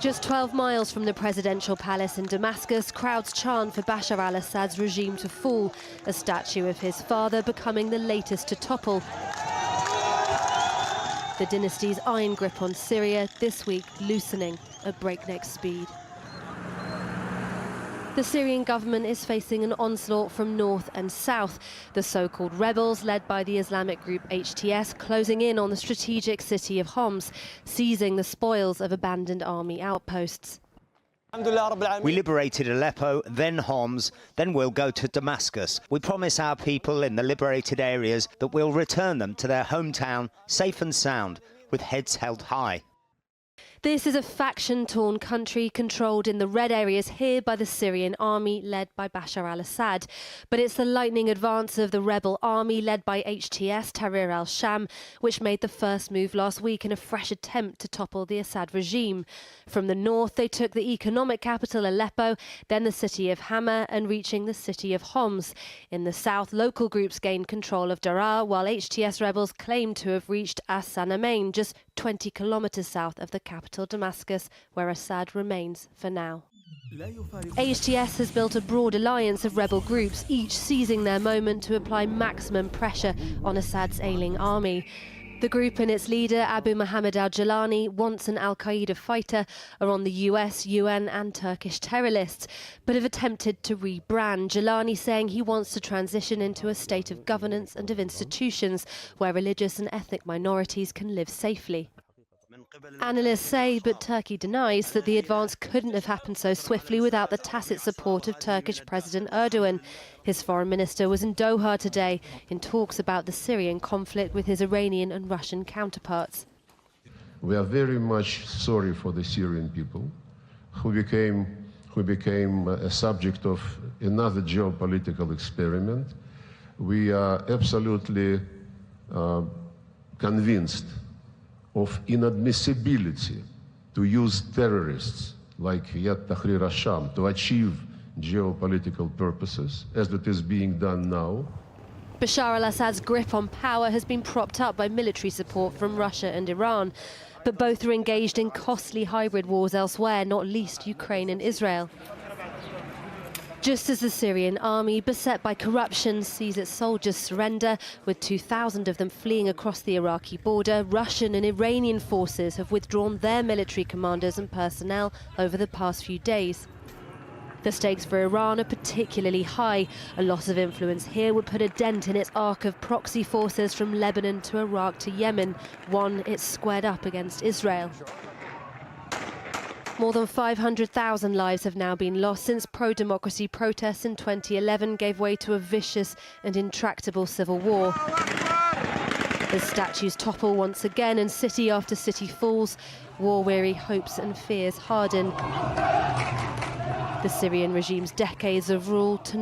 Just 12 miles from the presidential palace in Damascus, crowds chant for Bashar al-Assad's regime to fall, a statue of his father becoming the latest to topple. The dynasty's iron grip on Syria this week loosening at breakneck speed. The Syrian government is facing an onslaught from north and south. The so-called rebels, led by the Islamic group HTS, closing in on the strategic city of Homs, seizing the spoils of abandoned army outposts. We liberated Aleppo, then Homs, then we'll go to Damascus. We promise our people in the liberated areas that we'll return them to their hometown, safe and sound, with heads held high. This is a faction-torn country controlled in the red areas here by the Syrian army led by Bashar al-Assad. But it's the lightning advance of the rebel army led by HTS Tahrir al-Sham which made the first move last week in a fresh attempt to topple the Assad regime. From the north, they took the economic capital Aleppo, then the city of Hama and reaching the city of Homs. In the south, local groups gained control of Daraa, while HTS rebels claimed to have reached As-Sanamain, just 20 kilometers south of the capital Damascus, where Assad remains for now. HTS has built a broad alliance of rebel groups, each seizing their moment to apply maximum pressure on Assad's ailing army. The group and its leader, Abu Muhammad al-Jalani, once an al-Qaeda fighter, are on the US, UN and Turkish terror lists, but have attempted to rebrand, Jalani saying he wants to transition into a state of governance and of institutions where religious and ethnic minorities can live safely. Analysts say, but Turkey denies, that the advance couldn't have happened so swiftly without the tacit support of Turkish President Erdogan. His foreign minister was in Doha today in talks about the Syrian conflict with his Iranian and Russian counterparts. We are very much sorry for the Syrian people who became a subject of another geopolitical experiment. We are absolutely convinced of inadmissibility to use terrorists like Tahrir al-Sham to achieve geopolitical purposes, as it is being done now. Bashar al-Assad's grip on power has been propped up by military support from Russia and Iran, but both are engaged in costly hybrid wars elsewhere, not least Ukraine and Israel. Just as the Syrian army, beset by corruption, sees its soldiers surrender, with 2,000 of them fleeing across the Iraqi border, Russian and Iranian forces have withdrawn their military commanders and personnel over the past few days. The stakes for Iran are particularly high. A loss of influence here would put a dent in its arc of proxy forces from Lebanon to Iraq to Yemen, one it's squared up against Israel. More than 500,000 lives have now been lost since pro-democracy protests in 2011 gave way to a vicious and intractable civil war. As statues topple once again and city after city falls, war-weary hopes and fears harden. The Syrian regime's decades of rule tonight